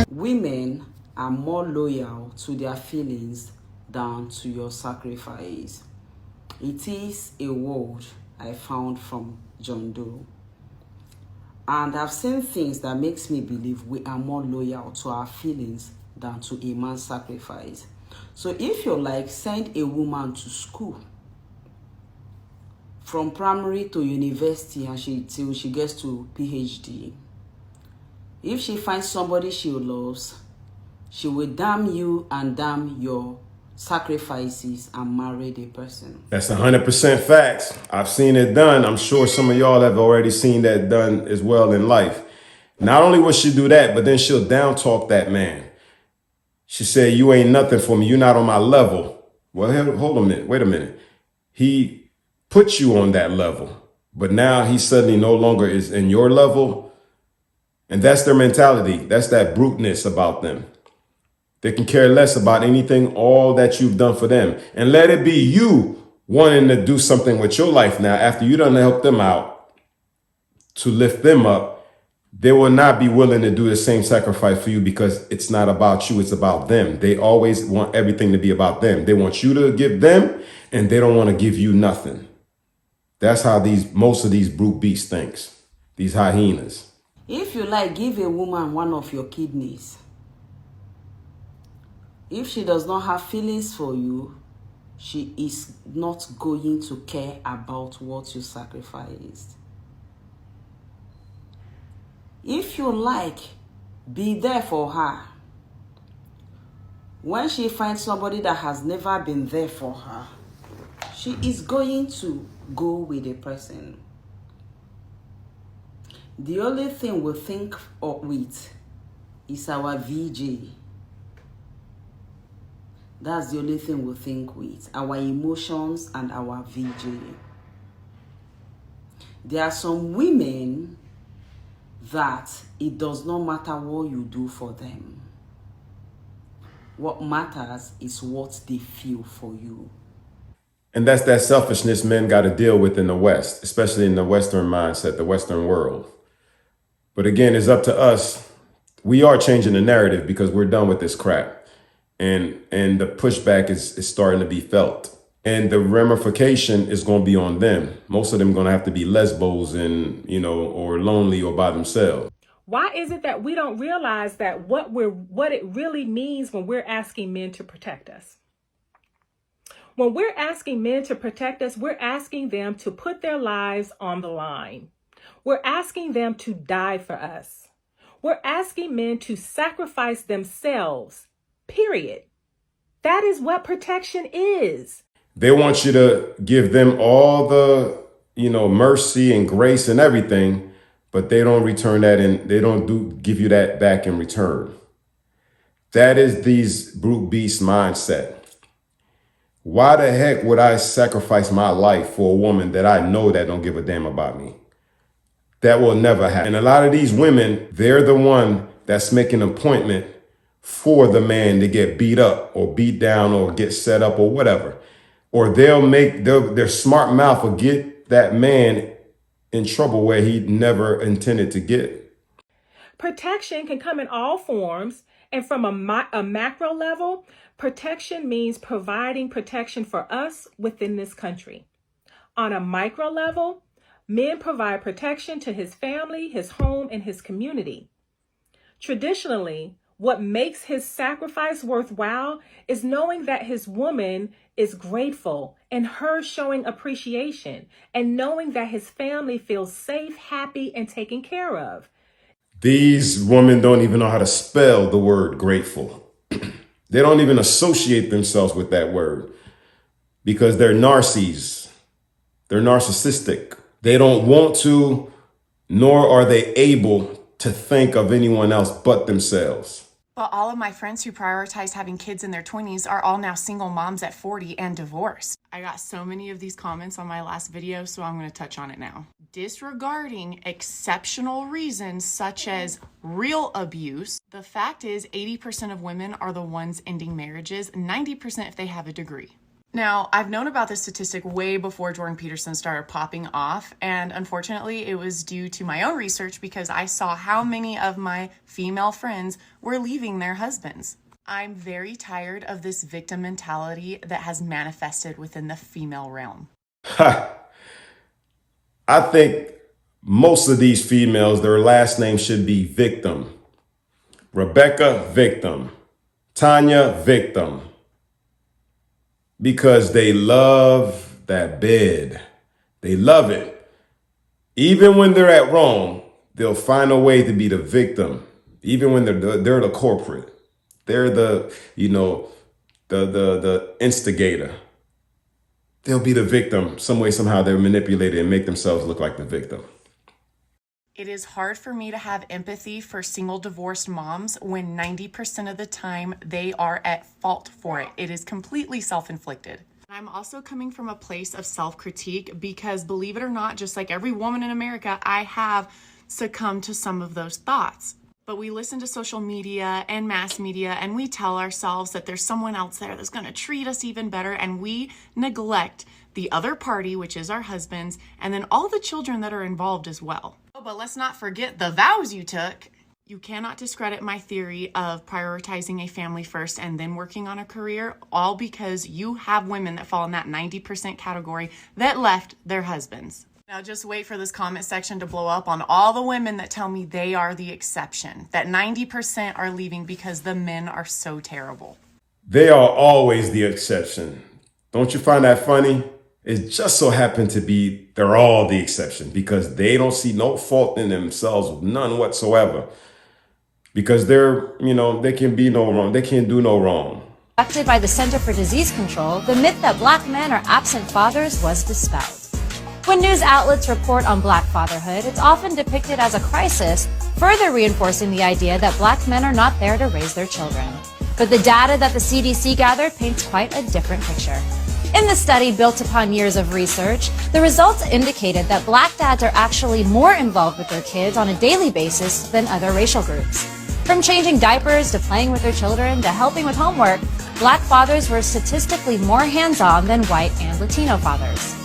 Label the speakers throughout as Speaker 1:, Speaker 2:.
Speaker 1: Women are more loyal to their feelings than to your sacrifice. It is a word I found from John Doe. And I've seen things that makes me believe we are more loyal to our feelings than to a man's sacrifice. So if you like, send a woman to school from primary to university and till she gets to PhD. If she finds somebody she loves, she will damn you and damn your sacrifices and marry the person.
Speaker 2: That's 100% facts. I've seen it done. I'm sure some of y'all have already seen that done as well in life. Not only will she do that, but then she'll down talk that man. She said, you ain't nothing for me. You're not on my level. Well, hold a minute. Wait a minute. He put you on that level, but now he suddenly no longer is in your level. And that's their mentality. That's that bruteness about them. They can care less about anything, all that you've done for them. And let it be you wanting to do something with your life now after you done help them out to lift them up. They will not be willing to do the same sacrifice for you because it's not about you. It's about them. They always want everything to be about them. They want you to give them and they don't want to give you nothing. That's how most of these brute beasts thinks, these hyenas.
Speaker 1: If you like, give a woman one of your kidneys. If she does not have feelings for you, she is not going to care about what you sacrificed. If you like, be there for her. When she finds somebody that has never been there for her, she is going to go with the person. The only thing we think with is our VJ. That's the only thing we think with, our emotions and our VJ. There are some women that it does not matter what you do for them. What matters is what they feel for you.
Speaker 2: And that's that selfishness men got to deal with in the West, especially in the Western mindset, the Western world. But again, it's up to us. We are changing the narrative because we're done with this crap. And the pushback is starting to be felt. And the ramification is going to be on them. Most of them going to have to be lesbos and, or lonely or by themselves.
Speaker 3: Why is it that we don't realize that what it really means when we're asking men to protect us? When we're asking men to protect us, we're asking them to put their lives on the line. We're asking them to die for us. We're asking men to sacrifice themselves, period. That is what protection is.
Speaker 2: They want you to give them all the, mercy and grace and everything, but they don't return that and they don't give you that back in return. That is these brute beast mindset. Why the heck would I sacrifice my life for a woman that I know that don't give a damn about me? That will never happen. And a lot of these women, they're the one that's making an appointment for the man to get beat up or beat down or get set up or whatever. Or they'll make their smart mouth will get that man in trouble where he never intended to get.
Speaker 3: Protection can come in all forms. And from a macro level, protection means providing protection for us within this country. On a micro level, men provide protection to his family, his home, and his community. Traditionally, what makes his sacrifice worthwhile is knowing that his woman is grateful and her showing appreciation and knowing that his family feels safe, happy, and taken care of.
Speaker 2: These women don't even know how to spell the word grateful. They don't even associate themselves with that word because they're narcissists. They're narcissistic. They don't want to, nor are they able to think of anyone else but themselves.
Speaker 4: But all of my friends who prioritize having kids in their 20s are all now single moms at 40 and divorced. I got so many of these comments on my last video, so I'm going to touch on it now. Disregarding exceptional reasons such as real abuse, the fact is 80% of women are the ones ending marriages, 90% if they have a degree. Now, I've known about this statistic way before Jordan Peterson started popping off, and unfortunately, it was due to my own research because I saw how many of my female friends were leaving their husbands. I'm very tired of this victim mentality that has manifested within the female realm.
Speaker 2: I think most of these females, their last name should be Victim. Rebecca, Victim. Tanya, Victim. Because they love that bed. They love it. Even when they're at wrong, they'll find a way to be the victim. Even when they're the culprit. They're the, the instigator. They'll be the victim. Some way, somehow they're manipulated and make themselves look like the victim.
Speaker 4: It is hard for me to have empathy for single divorced moms when 90% of the time they are at fault for it. It is completely self-inflicted. I'm also coming from a place of self-critique because, believe it or not, just like every woman in America, I have succumbed to some of those thoughts. But we listen to social media and mass media and we tell ourselves that there's someone else there that's going to treat us even better, and we neglect the other party, which is our husbands, and then all the children that are involved as well. Oh, but let's not forget the vows you took. You cannot discredit my theory of prioritizing a family first and then working on a career, all because you have women that fall in that 90% category that left their husbands. Now just wait for this comment section to blow up on all the women that tell me they are the exception, that 90% are leaving because the men are so terrible.
Speaker 2: They are always the exception. Don't you find that funny? It just so happened to be they're all the exception because they don't see no fault in themselves, none whatsoever. Because they can be no wrong. They can't do no wrong.
Speaker 5: Conducted by the Center for Disease Control, the myth that black men are absent fathers was dispelled. When news outlets report on black fatherhood, it's often depicted as a crisis, further reinforcing the idea that black men are not there to raise their children. But the data that the CDC gathered paints quite a different picture. In the study built upon years of research, the results indicated that black dads are actually more involved with their kids on a daily basis than other racial groups. From changing diapers to playing with their children to helping with homework, black fathers were statistically more hands-on than white and Latino fathers.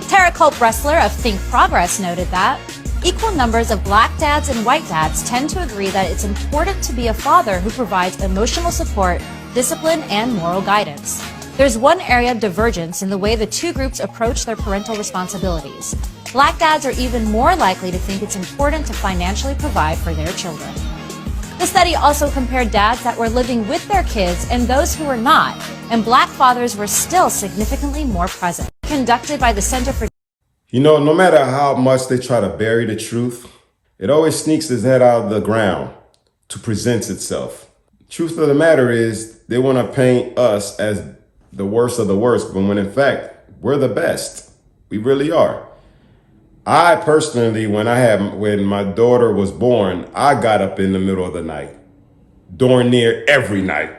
Speaker 5: Tara Culp-Bressler of Think Progress noted that equal numbers of black dads and white dads tend to agree that it's important to be a father who provides emotional support, discipline, and moral guidance. There's one area of divergence in the way the two groups approach their parental responsibilities. Black dads are even more likely to think it's important to financially provide for their children. The study also compared dads that were living with their kids and those who were not, and black fathers were still significantly more present. Conducted by the Center for...
Speaker 2: No matter how much they try to bury the truth, it always sneaks its head out of the ground to present itself. Truth of the matter is, they want to paint us as the worst of the worst, but when in fact, we're the best. We really are. I personally, when my daughter was born, I got up in the middle of the night, darn near every night.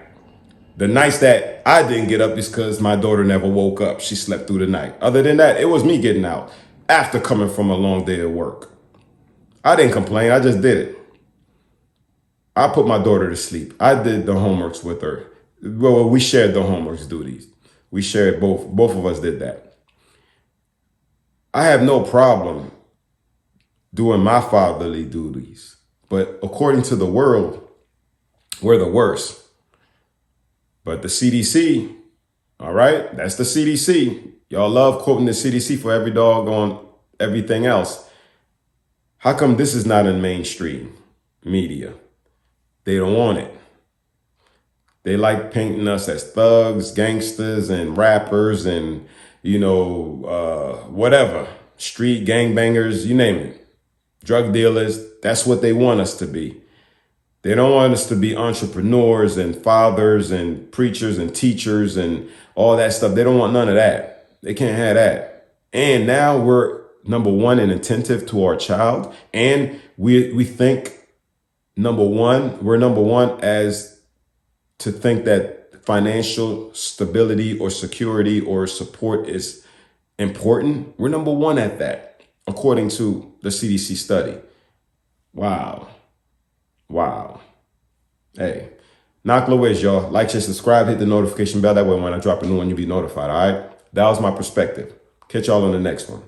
Speaker 2: The nights that I didn't get up is because my daughter never woke up. She slept through the night. Other than that, it was me getting out after coming from a long day of work. I didn't complain. I just did it. I put my daughter to sleep. I did the homeworks with her. Well, we shared the homeworks duties. We shared both of us did that. I have no problem doing my fatherly duties, but according to the world, we're the worst. But the CDC, all right, that's the CDC. Y'all love quoting the CDC for every doggone everything else. How come this is not in mainstream media? They don't want it. They like painting us as thugs, gangsters, and rappers, and, whatever. Street gangbangers, you name it. Drug dealers, that's what they want us to be. They don't want us to be entrepreneurs and fathers and preachers and teachers and all that stuff. They don't want none of that. They can't have that. And now we're number one and attentive to our child. And we think we're number one as to think that financial stability or security or support is important. We're number one at that, according to the CDC study. Wow. Hey, Knock low ways, y'all. Like, share, subscribe, hit the notification bell. That way when I drop a new one, you'll be notified, all right? That was my perspective. Catch y'all on the next one.